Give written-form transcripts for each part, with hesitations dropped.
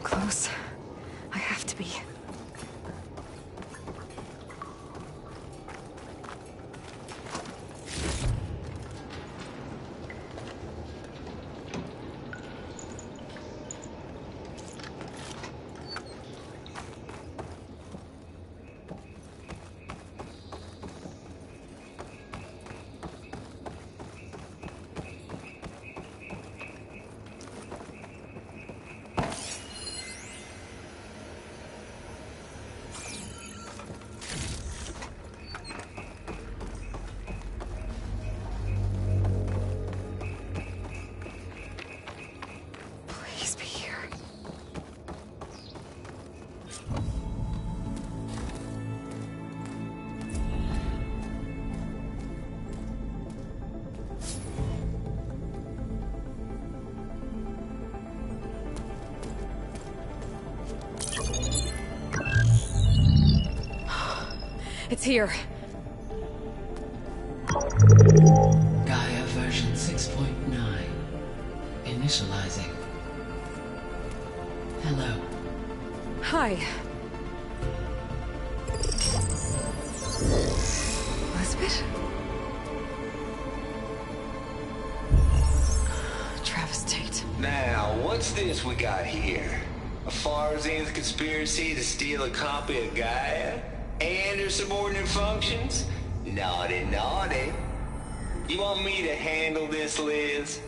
I'm close. I have to be. It's here. Gaia version 6.9. Initializing. Hello. Hi. Elizabeth? Travis Tate. Now, what's this we got here? A Farzian's conspiracy to steal a copy of Gaia? And her subordinate functions? Naughty, naughty. You want me to handle this, Liz?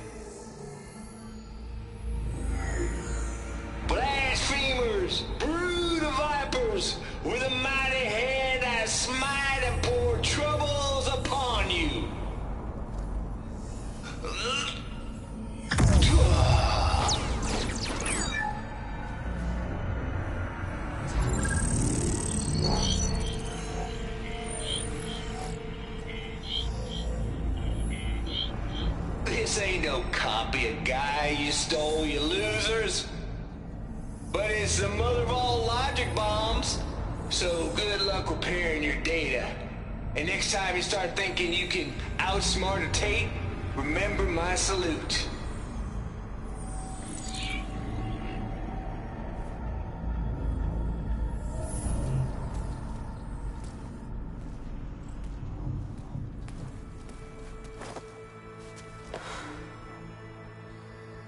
Blasphemers! Brood of vipers! With a mighty hand I smite and pour troubles upon you! This ain't no copy of Gaia you stole, you losers. But it's the mother of all logic bombs. So good luck repairing your data. And next time you start thinking you can outsmart a Tate, remember my salute.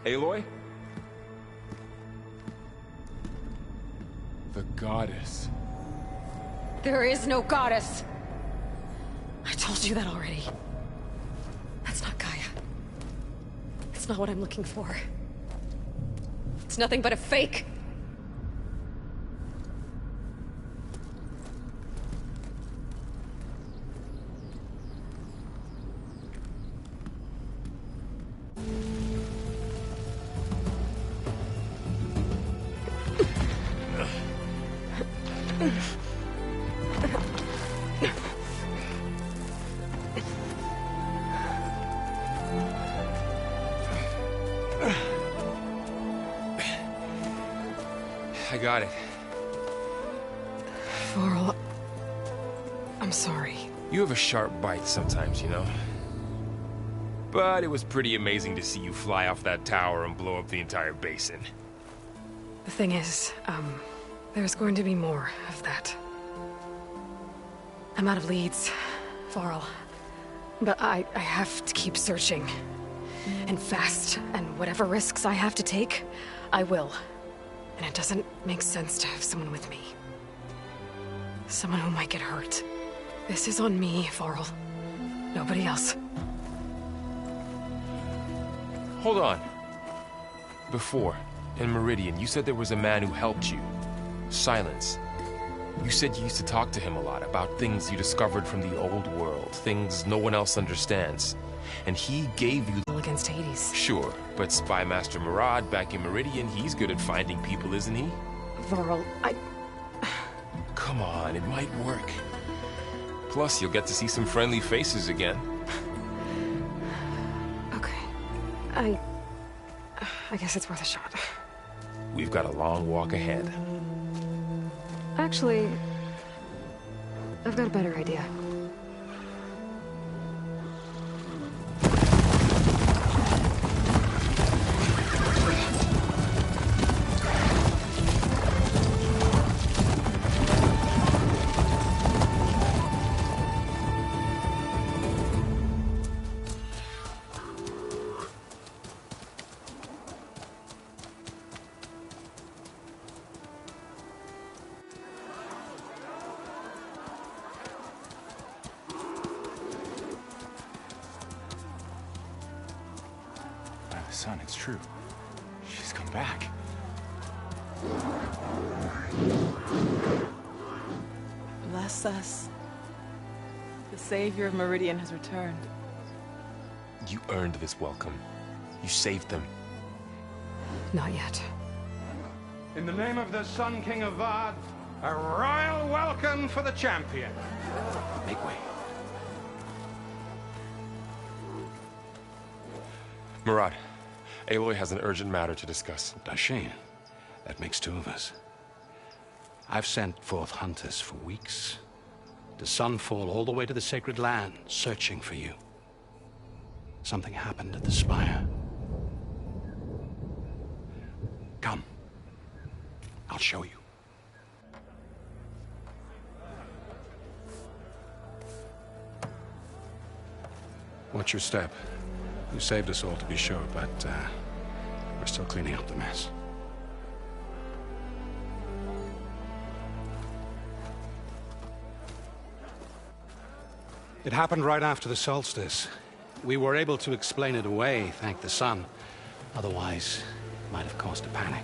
Aloy? The goddess. There is no goddess. I told you that already. That's not Gaia. It's not what I'm looking for. It's nothing but a fake. I got it. Varl, I'm sorry. You have a sharp bite sometimes, you know? But it was pretty amazing to see you fly off that tower and blow up the entire basin. The thing is, there's going to be more of that. I'm out of leads, Varl. But I have to keep searching. And fast, and whatever risks I have to take, I will. And it doesn't make sense to have someone with me. Someone who might get hurt. This is on me, Varl. Nobody else. Hold on. Before, in Meridian, you said there was a man who helped you. Silence. You said you used to talk to him a lot about things you discovered from the old world, things no one else understands. And he gave you... Against Hades. Sure, but Spy Master Murad back in Meridian, he's good at finding people, isn't he? Varl, Come on, it might work. Plus, you'll get to see some friendly faces again. Okay. I guess it's worth a shot. We've got a long walk ahead. Actually, I've got a better idea. Son, it's true. She's come back. Bless us. The savior of Meridian has returned. You earned this welcome. You saved them. Not yet. In the name of the Sun King of Vard, a royal welcome for the champion. Make way. Murad, Aloy has an urgent matter to discuss. Dashane, that makes two of us. I've sent forth hunters for weeks, to Sunfall all the way to the Sacred Land, searching for you. Something happened at the Spire. Come. I'll show you. Watch your step. You saved us all, to be sure, but we're still cleaning up the mess. It happened right after the solstice. We were able to explain it away, thank the sun. Otherwise, it might have caused a panic.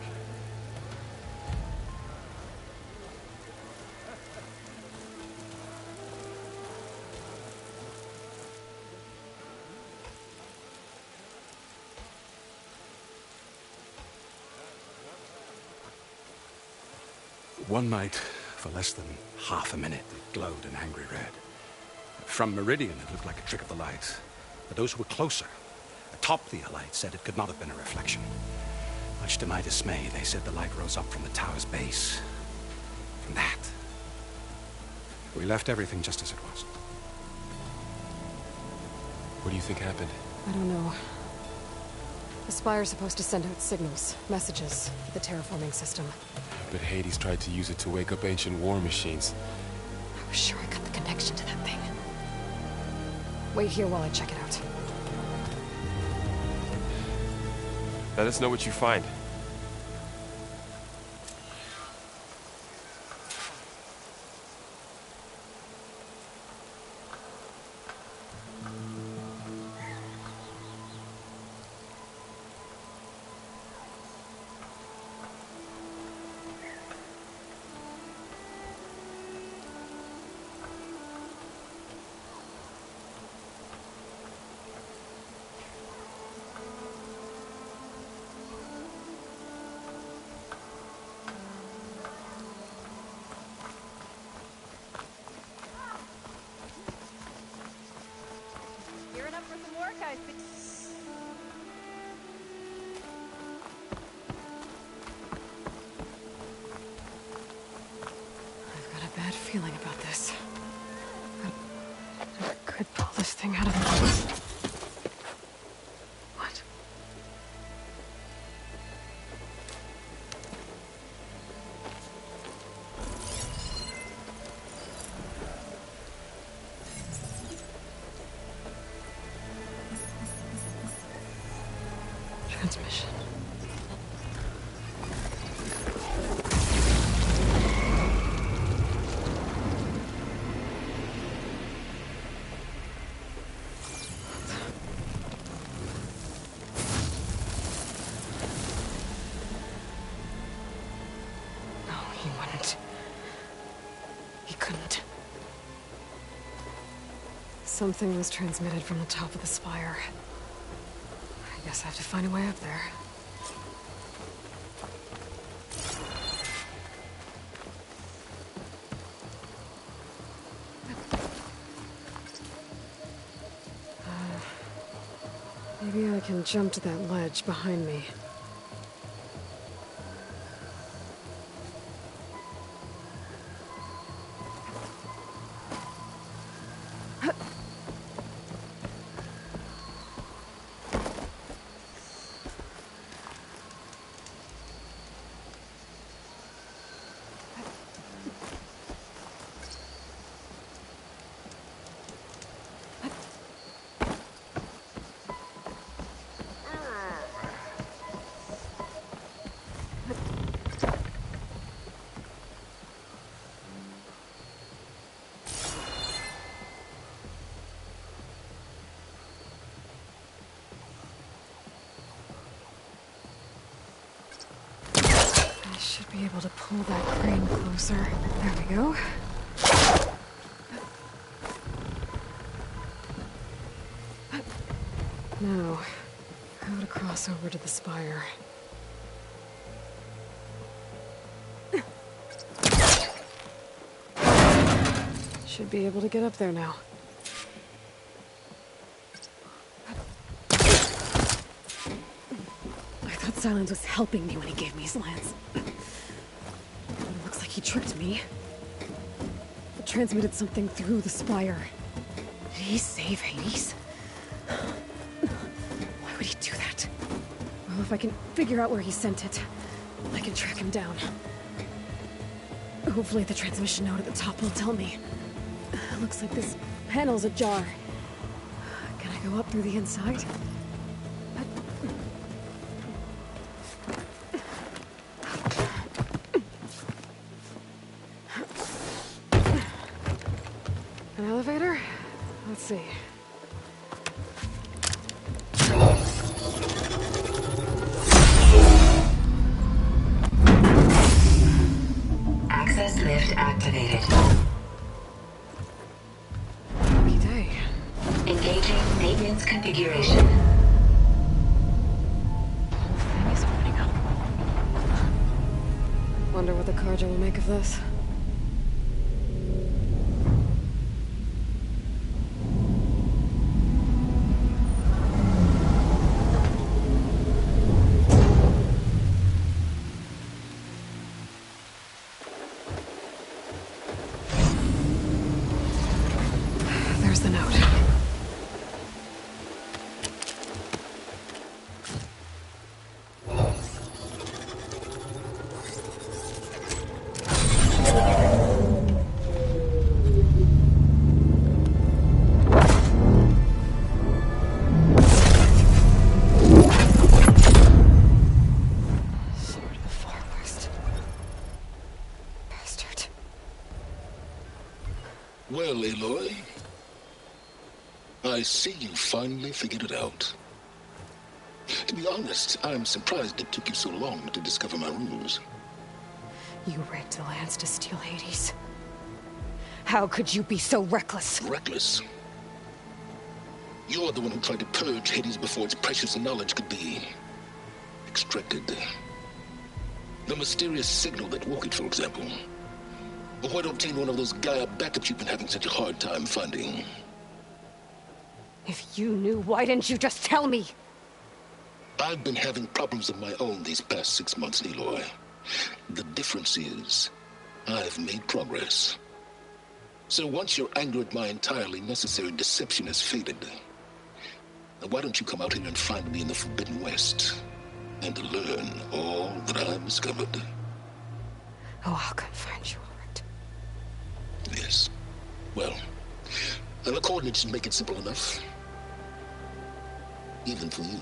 One night, for less than half a minute, it glowed an angry red. From Meridian, it looked like a trick of the light. But those who were closer, atop the light, said it could not have been a reflection. Much to my dismay, they said the light rose up from the tower's base. From that. We left everything just as it was. What do you think happened? I don't know. The Spire's supposed to send out signals, messages, for the terraforming system. But Hades tried to use it to wake up ancient war machines. I was sure I got the connection to that thing. Wait here while I check it out. Let us know what you find. Gearing up for some work, I see. I've got a bad feeling about this. I could pull this thing out of the... What? Transmission. No, he wouldn't. He couldn't. Something was transmitted from the top of the spire. I guess I have to find a way up there. Maybe I can jump to that ledge behind me. Should be able to pull that crane closer. There we go. Now, how to cross over to the spire. Should be able to get up there now. I thought Silence was helping me when he gave me his lance. But it looks like he tricked me. It transmitted something through the spire. Did he save Hades? Why would he do that? Well, if I can figure out where he sent it, I can track him down. Hopefully the transmission node at the top will tell me. Looks like this panel's ajar. Can I go up through the inside? An elevator? Let's see. Access lift activated. Engaging maintenance configuration. The whole thing is opening up. Wonder what the Carja will make of this. There's the note. Well, Aloy, I see you finally figured it out. To be honest, I'm surprised it took you so long to discover my ruse. You rigged the lance to steal Hades. How could you be so reckless? Reckless? You're the one who tried to purge Hades before its precious knowledge could be extracted. The mysterious signal that woke it, for example. But why don't obtain one of those Gaia backups you've been having such a hard time finding? If you knew, why didn't you just tell me? I've been having problems of my own these past 6 months, Aloy. The difference is, I've made progress. So once your anger at my entirely necessary deception has faded, now why don't you come out here and find me in the Forbidden West, and learn all that I've discovered? Oh, I'll come find you, all right. Yes. Well, and the coordinates make it simple enough. Even for you.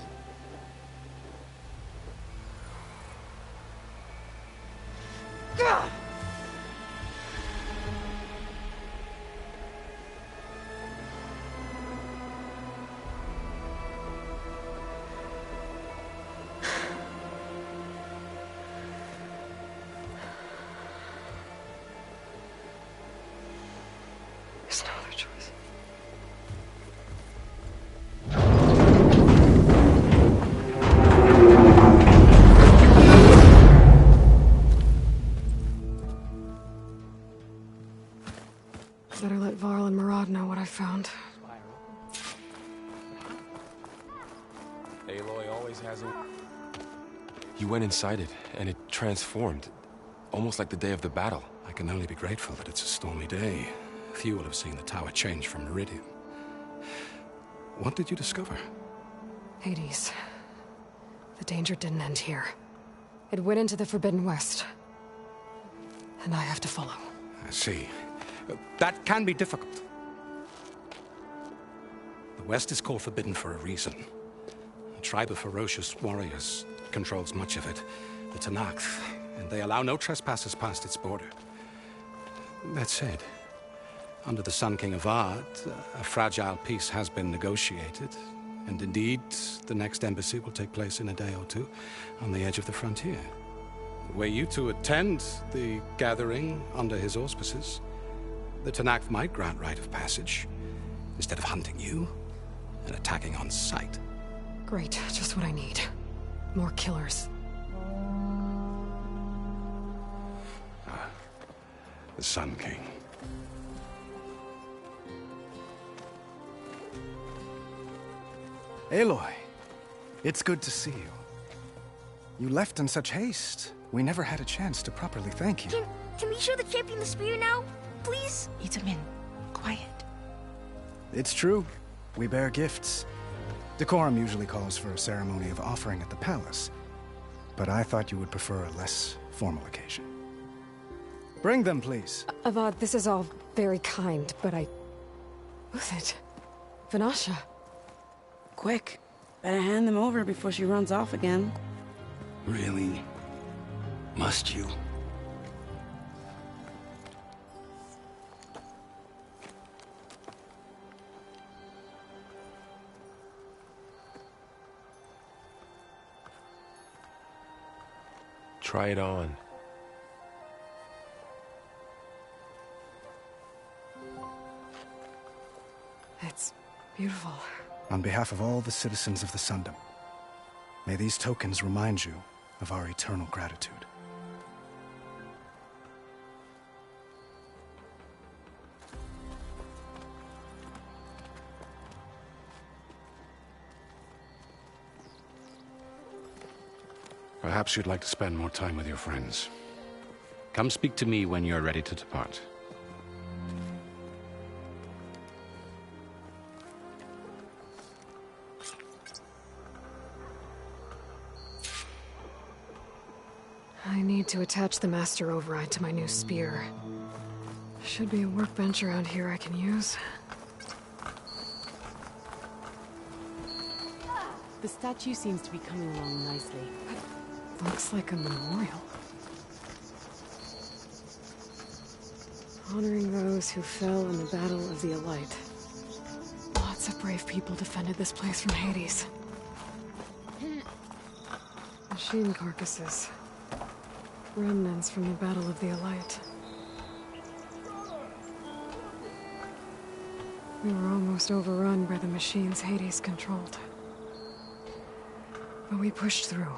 Gah! There's no other choice. Better let Varl and Murad know what I found. Aloy always has a... You went inside it, and it transformed. Almost like the day of the battle. I can only be grateful that it's a stormy day. Few will have seen the tower change from Meridian. What did you discover? Hades. The danger didn't end here. It went into the Forbidden West. And I have to follow. I see. That can be difficult. The West is called Forbidden for a reason. A tribe of ferocious warriors controls much of it, the Tanakh, and they allow no trespassers past its border. That said, under the Sun King of Ard, a fragile peace has been negotiated, and indeed, the next embassy will take place in a day or two on the edge of the frontier. were you to attend the gathering under his auspices, the Tanakh might grant right of passage, instead of hunting you and attacking on sight. Great, just what I need. More killers. The Sun King. Aloy, it's good to see you. You left in such haste. We never had a chance to properly thank you. Can we show the champion the spear now? Please? Itamin, quiet. It's true. We bear gifts. Decorum usually calls for a ceremony of offering at the palace. But I thought you would prefer a less formal occasion. Bring them, please. Avad, this is all very kind, but Who's it? Vanasha. Quick. Better hand them over before she runs off again. Really? Must you? Try it on. It's beautiful. On behalf of all the citizens of the Sundom, may these tokens remind you of our eternal gratitude. Perhaps you'd like to spend more time with your friends. Come speak to me when you're ready to depart. I need to attach the master override to my new spear. Should be a workbench around here I can use. The statue seems to be coming along nicely. Looks like a memorial. Honoring those who fell in the Battle of the Elite. Lots of brave people defended this place from Hades. Machine carcasses. Remnants from the Battle of the Elite. We were almost overrun by the machines Hades controlled. But we pushed through.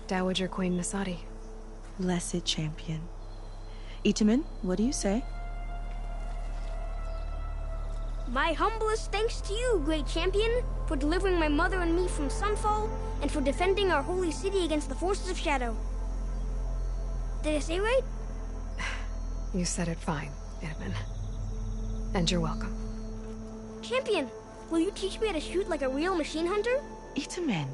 Dowager Queen Nasadi. Blessed champion. Itamin, what do you say? My humblest thanks to you, great champion, for delivering my mother and me from Sunfall, and for defending our holy city against the forces of Shadow. Did I say right? You said it fine, Edmund. And you're welcome. Champion, will you teach me how to shoot like a real machine hunter? Itamin.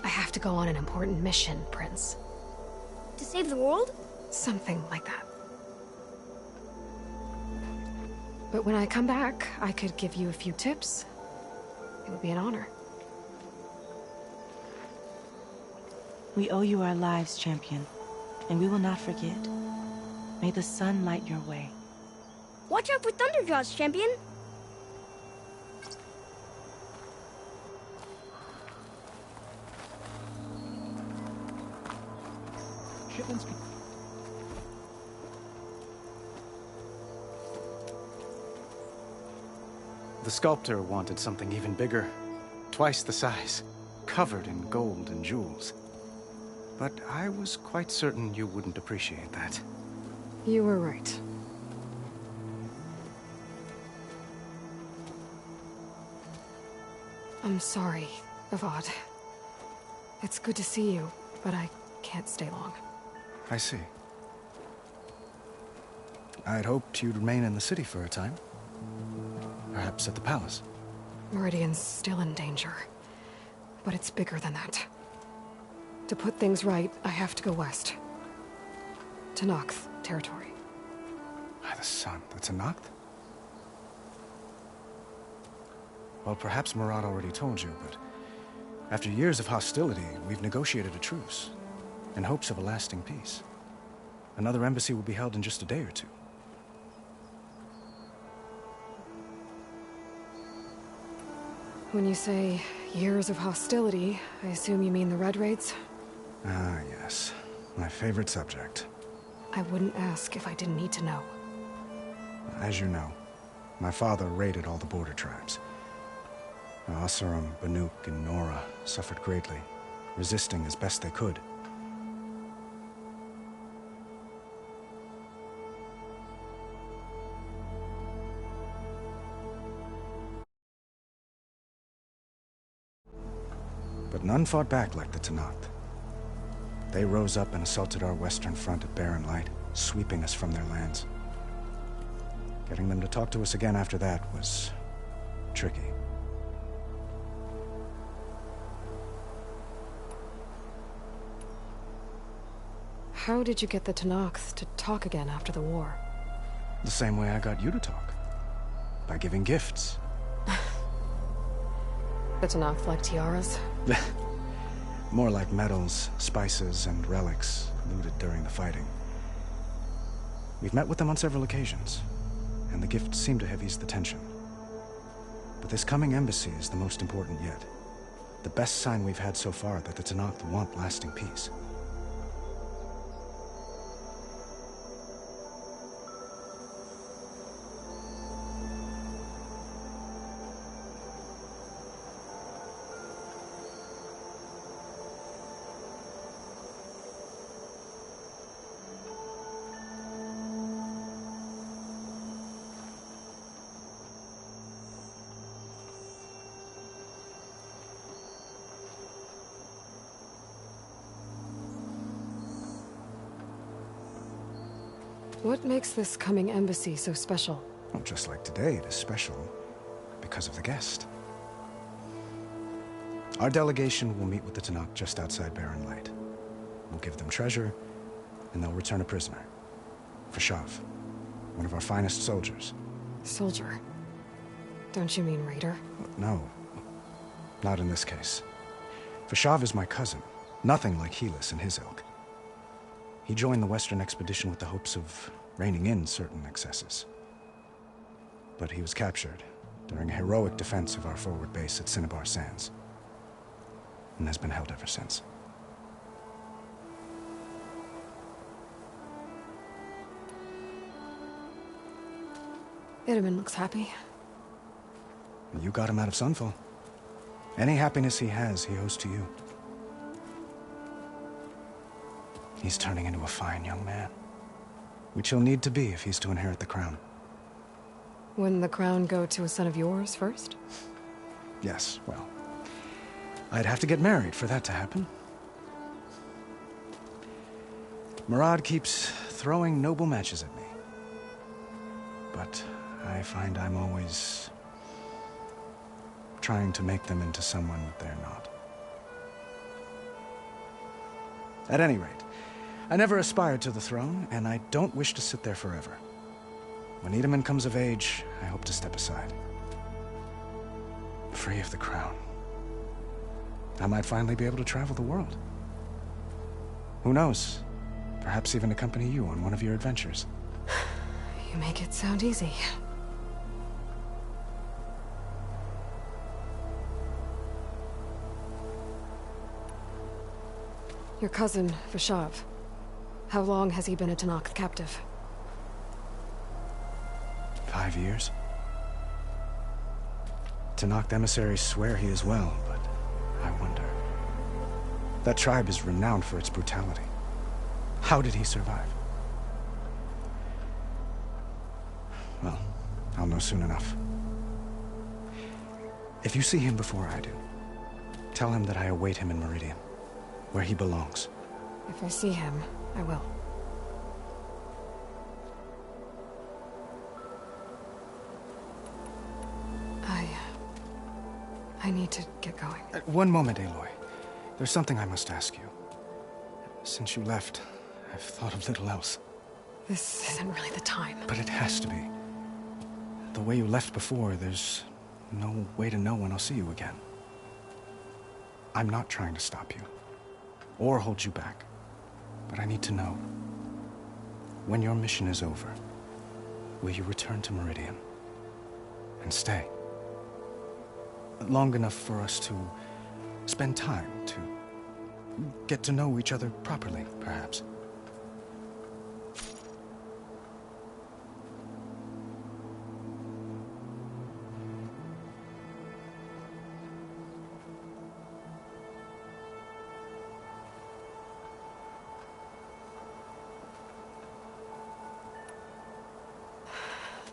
I have to go on an important mission, Prince. To save the world? Something like that. But when I come back, I could give you a few tips. It would be an honor. We owe you our lives, champion, and we will not forget. May the sun light your way. Watch out for Thunderjaws, champion! The sculptor wanted something even bigger, twice the size, covered in gold and jewels. But I was quite certain you wouldn't appreciate that. You were right. I'm sorry, Avad. It's good to see you, but I can't stay long. I see. I'd hoped you'd remain in the city for a time. Perhaps at the palace. Meridian's still in danger. But it's bigger than that. To put things right, I have to go west. To Noct territory. By the sun, that's a Noct? Well, perhaps Murad already told you, but after years of hostility, we've negotiated a truce, in hopes of a lasting peace. Another embassy will be held in just a day or two. When you say years of hostility, I assume you mean the Red Raids? Ah, yes. My favorite subject. I wouldn't ask if I didn't need to know. As you know, my father raided all the border tribes. Asurum, Banuk, and Nora suffered greatly, resisting as best they could. But none fought back like the Tenakth. They rose up and assaulted our western front at Barren Light, sweeping us from their lands. Getting them to talk to us again after that was tricky. How did you get the Tenakth to talk again after the war? The same way I got you to talk. By giving gifts. The Tenakth like tiaras? More like medals, spices, and relics looted during the fighting. We've met with them on several occasions, and the gifts seem to have eased the tension. But this coming embassy is the most important yet. The best sign we've had so far that the Tenakth want lasting peace. What makes this coming embassy so special? Well, just like today, it is special because of the guest. Our delegation will meet with the Tenakth just outside Barren Light. We'll give them treasure, and they'll return a prisoner. Fashav, one of our finest soldiers. Soldier? Don't you mean raider? No, not in this case. Fashav is my cousin, nothing like Helis and his ilk. He joined the Western expedition with the hopes of reining in certain excesses. But he was captured during a heroic defense of our forward base at Cinnabar Sands, and has been held ever since. Itamen looks happy. You got him out of Sunfall. Any happiness he has, he owes to you. He's turning into a fine young man, which he'll need to be if he's to inherit the crown. Wouldn't the crown go to a son of yours first? Yes, well, I'd have to get married for that to happen. Murad keeps throwing noble matches at me. But I find I'm always trying to make them into someone they're not. At any rate, I never aspired to the throne, and I don't wish to sit there forever. When Itamen comes of age, I hope to step aside. Free of the crown. I might finally be able to travel the world. Who knows? Perhaps even accompany you on one of your adventures. You make it sound easy. Your cousin, Fashav. How long has he been a Tenakth captive? 5 years. Tenakth emissaries swear he is well, but I wonder. That tribe is renowned for its brutality. How did he survive? Well, I'll know soon enough. If you see him before I do, tell him that I await him in Meridian, where he belongs. If I see him, I will. I need to get going. One moment, Aloy. There's something I must ask you. Since you left, I've thought of little else. This isn't really the time. But it has to be. The way you left before, there's no way to know when I'll see you again. I'm not trying to stop you, or hold you back. But I need to know. When your mission is over, will you return to Meridian? And stay? Long enough for us to spend time, to get to know each other properly, perhaps.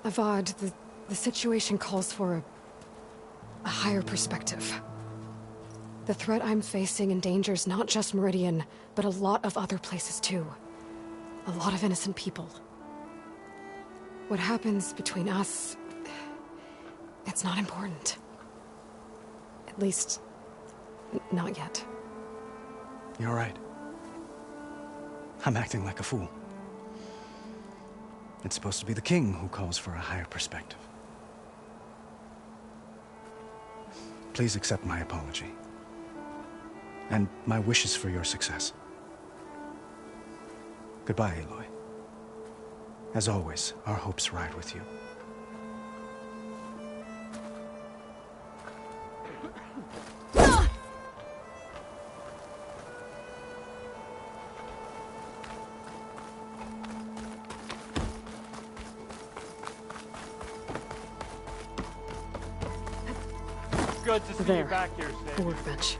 Avad, the situation calls for a higher perspective. The threat I'm facing endangers not just Meridian, but a lot of other places too. A lot of innocent people. What happens between us, it's not important. At least, not yet. You're right. I'm acting like a fool. It's supposed to be the king who calls for a higher perspective. Please accept my apology. And my wishes for your success. Goodbye, Aloy. As always, our hopes ride with you. Good to see you back here, The Snake. workbench.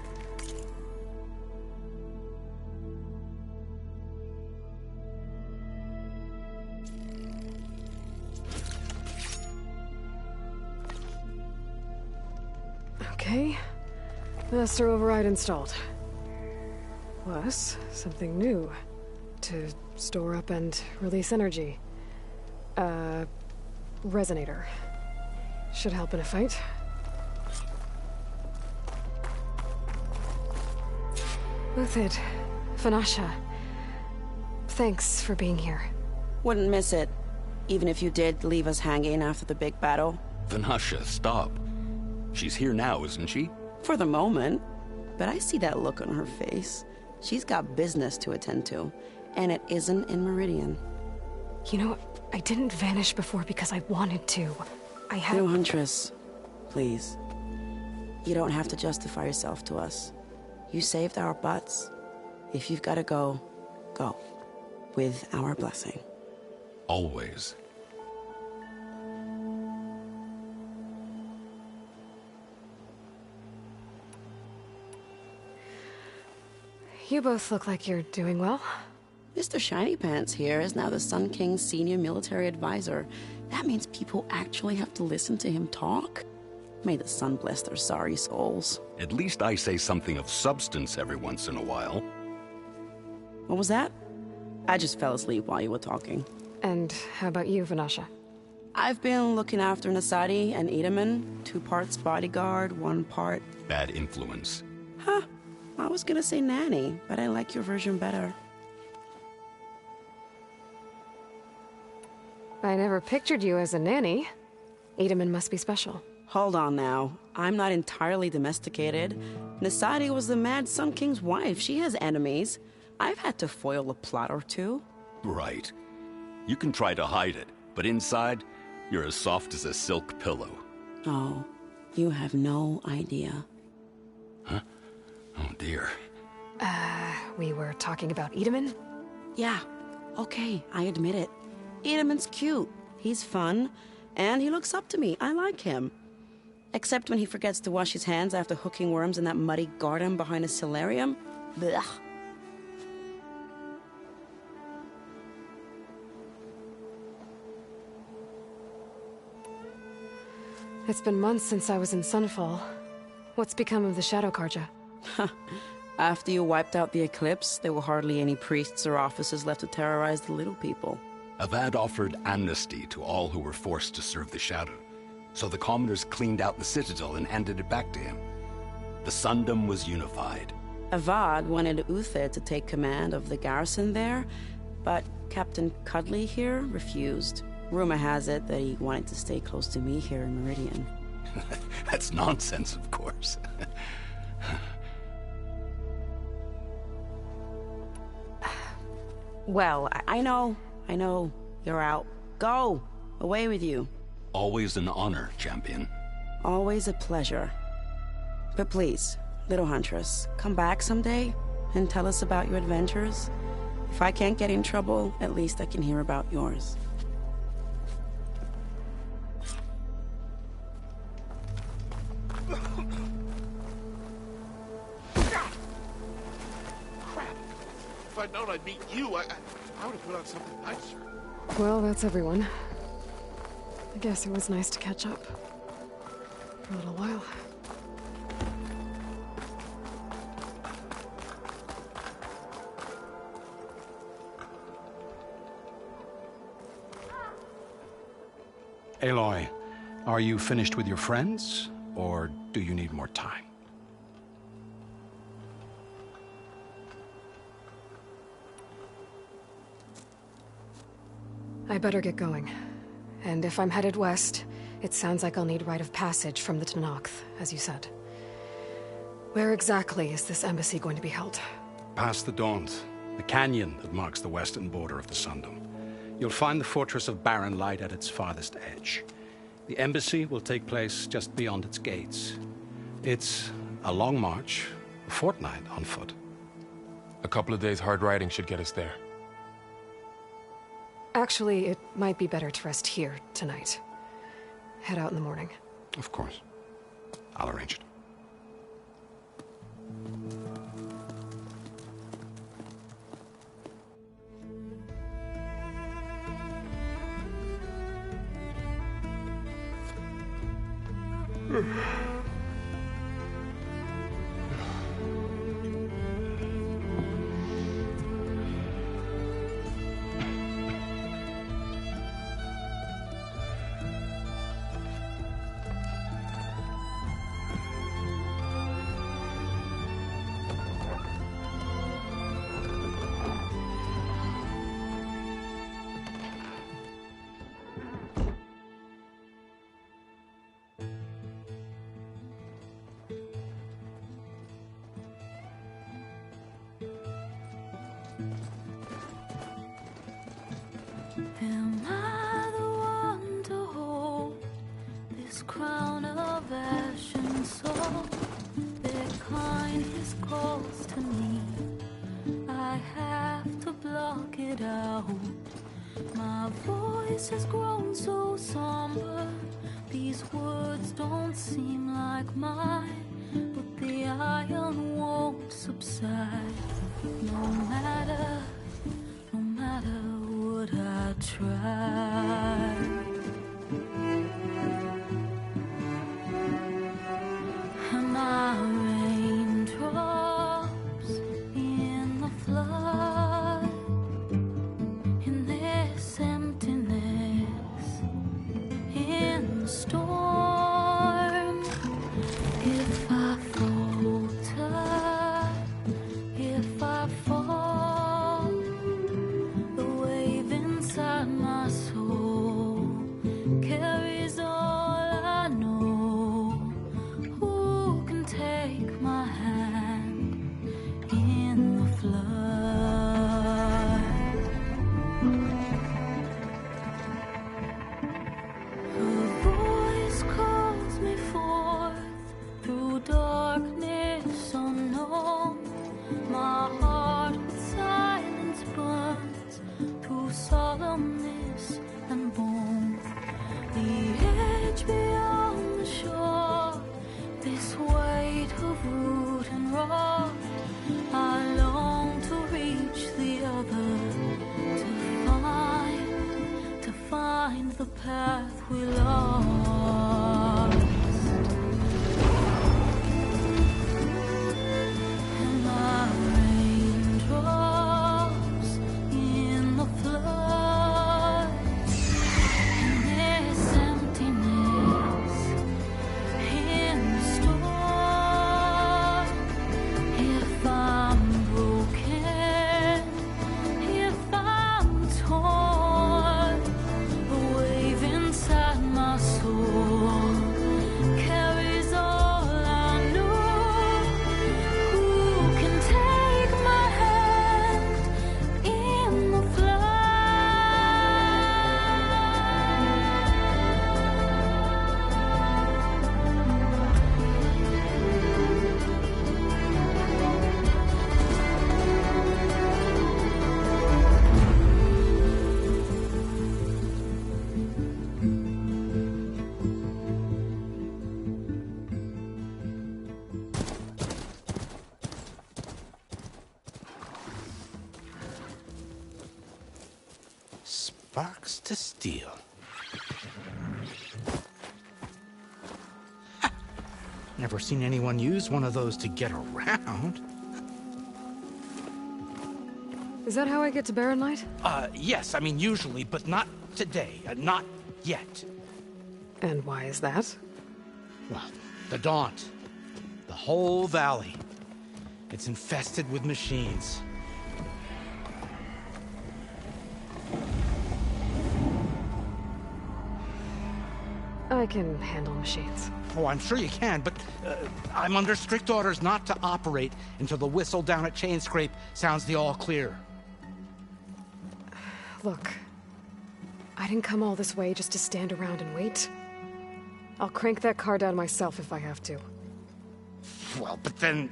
Okay. Master override installed. Plus, something new. To store up and release energy. Resonator. Should help in a fight. Uthid, Vanasha, thanks for being here. Wouldn't miss it, even if you did leave us hanging after the big battle. Vanasha, stop. She's here now, isn't she? For the moment. But I see that look on her face. She's got business to attend to, and it isn't in Meridian. You know, I didn't vanish before because I wanted to. I had... No, Huntress. Please. You don't have to justify yourself to us. You saved our butts. If you've got to go, go. With our blessing. Always. You both look like you're doing well. Mr. Shiny Pants here is now the Sun King's senior military advisor. That means people actually have to listen to him talk? May the sun bless their sorry souls. At least I say something of substance every once in a while. What was that? I just fell asleep while you were talking. And how about you, Vanasha? I've been looking after Nasadi and Edaman. 2 parts bodyguard, 1 part... Bad influence. Huh. I was gonna say nanny, but I like your version better. I never pictured you as a nanny. Edaman must be special. Hold on now. I'm not entirely domesticated. Nasadi was the Mad Sun King's wife. She has enemies. I've had to foil a plot or 2. Right. You can try to hide it, but inside, you're as soft as a silk pillow. Oh, you have no idea. Huh? Oh dear. We were talking about Edaman? Yeah. Okay, I admit it. Edaman's cute. He's fun. And he looks up to me. I like him. Except when he forgets to wash his hands after hooking worms in that muddy garden behind a solarium. Blech. It's been months since I was in Sunfall. What's become of the Shadow Karja? After you wiped out the Eclipse, there were hardly any priests or officers left to terrorize the little people. Avad offered amnesty to all who were forced to serve the Shadow. So the commoners cleaned out the Citadel and handed it back to him. The Sundom was unified. Avad wanted Uther to take command of the garrison there, but Captain Cudley here refused. Rumor has it that he wanted to stay close to me here in Meridian. That's nonsense, of course. Well, I know. You're out. Go! Away with you. Always an honor, champion. Always a pleasure. But please, little huntress, come back someday and tell us about your adventures. If I can't get in trouble, at least I can hear about yours. Crap! If I'd known I'd meet you, I would have put on something nicer. Well, that's everyone. I guess it was nice to catch up. For a little while. Aloy, are you finished with your friends, or do you need more time? I better get going. And if I'm headed west, it sounds like I'll need rite of passage from the Tenakth, as you said. Where exactly is this embassy going to be held? Past the Daunt, the canyon that marks the western border of the Sundom. You'll find the fortress of Barren Light at its farthest edge. The embassy will take place just beyond its gates. It's a long march, a fortnight on foot. A couple of days hard riding should get us there. Actually, it might be better to rest here tonight. Head out in the morning. Of course. I'll arrange it. Am I the one to hold this crown of ash and soul? Their kindness calls to me. I have to block it out. My voice has grown so somber. These words don't seem like mine, but the iron won't subside. No matter what I try. And my raindrops in the flood, in this emptiness, in the storm. If I falter, if I fall, the wave inside my Sparks to steel. Never seen anyone use one of those to get around. Is that how I get to Barren Light? Yes, I mean usually, but not today. Not yet. And why is that? Well, the Daunt. The whole valley. It's infested with machines. I can handle machines. Oh, I'm sure you can, but I'm under strict orders not to operate until the whistle down at Chainscrape sounds the all clear. Look, I didn't come all this way just to stand around and wait. I'll crank that car down myself if I have to. Well, but then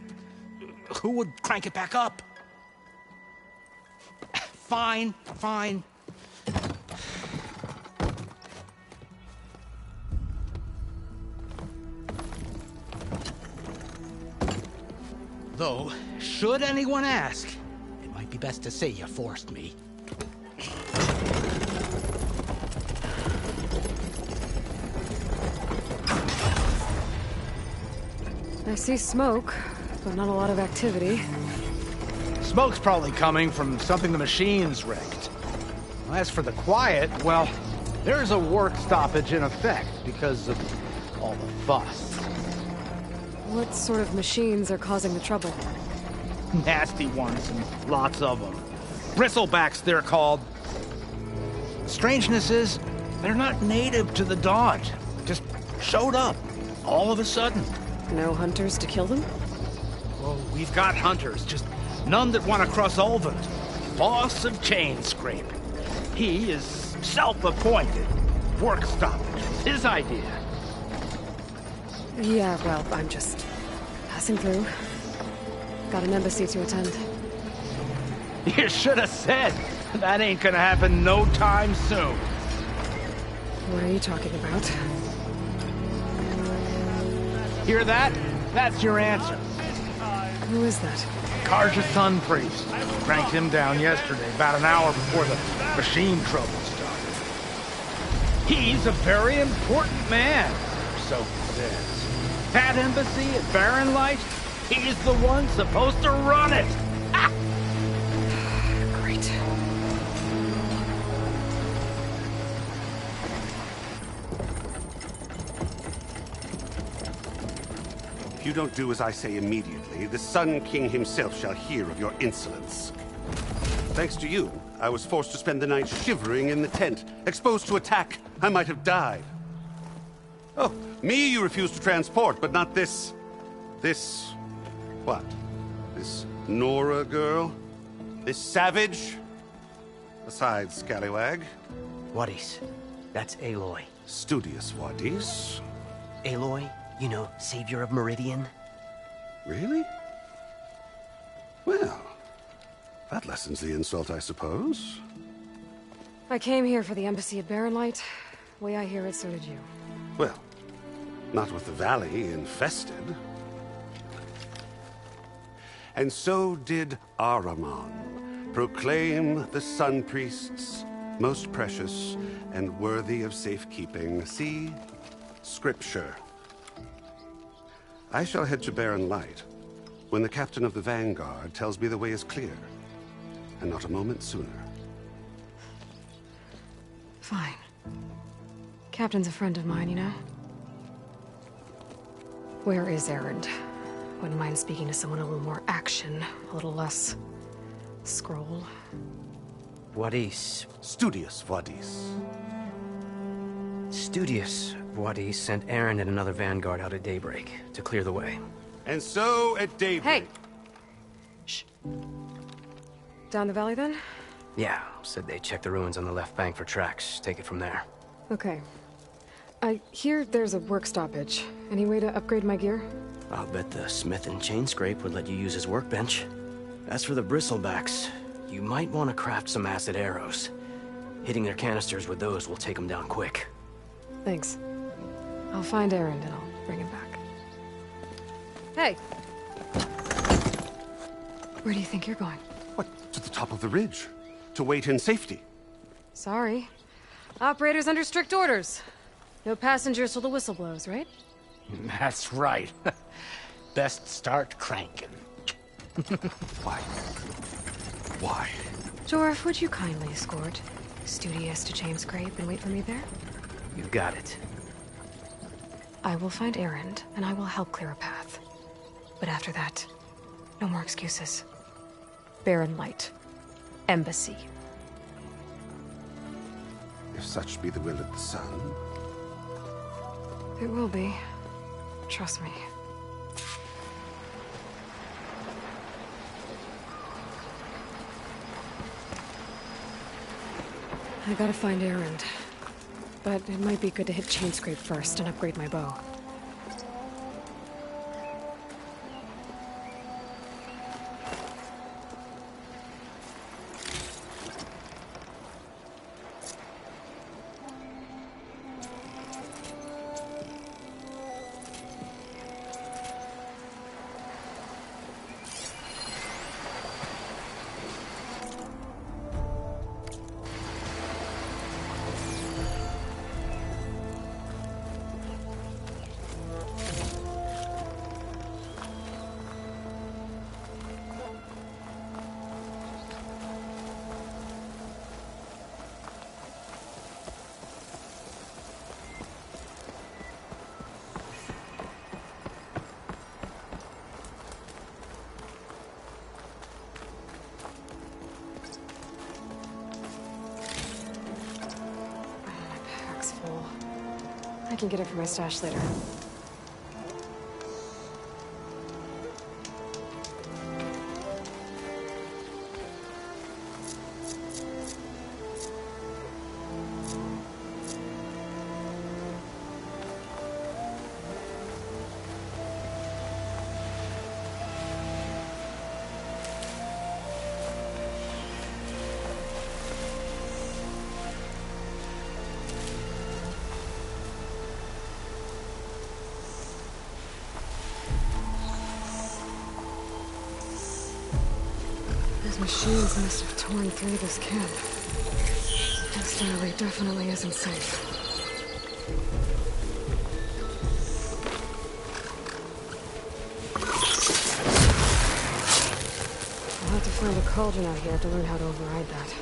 who would crank it back up? Fine, fine. Though, should anyone ask, it might be best to say you forced me. I see smoke, but not a lot of activity. Smoke's probably coming from something the machines wrecked. As for the quiet, well, there's a work stoppage in effect because of all the fuss. What sort of machines are causing the trouble? Nasty ones, and lots of them. Bristlebacks, they're called. The strangeness is, they're not native to the Daunt. Just showed up, all of a sudden. No hunters to kill them? Well, we've got hunters, just none that want to cross Ulvund. Boss of Chainscrape. He is self-appointed. Work stoppage was his idea. Yeah, well, I'm just passing through. Got an embassy to attend. You should have said. That ain't gonna happen no time soon. What are you talking about? Hear that? That's your answer. Who is that? Karja Sun Priest. Cranked him down yesterday, about an hour before the machine trouble started. He's a very important man, so he says. That embassy at Barren Light, he's the one supposed to run it! Ah! Great. If you don't do as I say immediately, the Sun King himself shall hear of your insolence. Thanks to you, I was forced to spend the night shivering in the tent. Exposed to attack, I might have died. Oh, me you refuse to transport, but not this... what? This Nora girl? This savage? Besides, scallywag. Wadis. That's Aloy. Studious Wadis. Aloy, you know, savior of Meridian. Really? Well, that lessens the insult, I suppose. I came here for the embassy at Barren Light. Way I hear it, so did you. Well, not with the valley infested. And so did Ahriman proclaim the Sun Priests most precious and worthy of safekeeping. See? Scripture. I shall head to Barren Light when the captain of the Vanguard tells me the way is clear, and not a moment sooner. Fine. Captain's a friend of mine, you know? Where is Erend? Wouldn't mind speaking to someone a little more action, a little less... scroll. Wadis. Studious Wadis. Studious Wadis sent Aaron and another vanguard out at daybreak to clear the way. And so at daybreak... Hey! Shh. Down the valley, then? Yeah, said they checked the ruins on the left bank for tracks. Take it from there. Okay. I hear there's a work stoppage. Any way to upgrade my gear? I'll bet the smith in Chainscrape would let you use his workbench. As for the bristlebacks, you might want to craft some acid arrows. Hitting their canisters with those will take them down quick. Thanks. I'll find Erend and I'll bring him back. Hey! Where do you think you're going? What, to the top of the ridge? To wait in safety. Sorry. Operator's under strict orders. No passengers till the whistle blows, right? That's right. Best start cranking. Why? Why? Jorf, would you kindly escort Studious to Chainscrape and wait for me there? You got it. I will find Erend, and I will help clear a path. But after that, no more excuses. Barren Light. Embassy. If such be the will of the sun. It will be. Trust me. I gotta find Erend. But it might be good to hit Chainscrape first and upgrade my bow. I can get it from my stash later. Those machines must have torn through this camp. This diary definitely isn't safe. I'll have to find a cauldron out here to learn how to override that.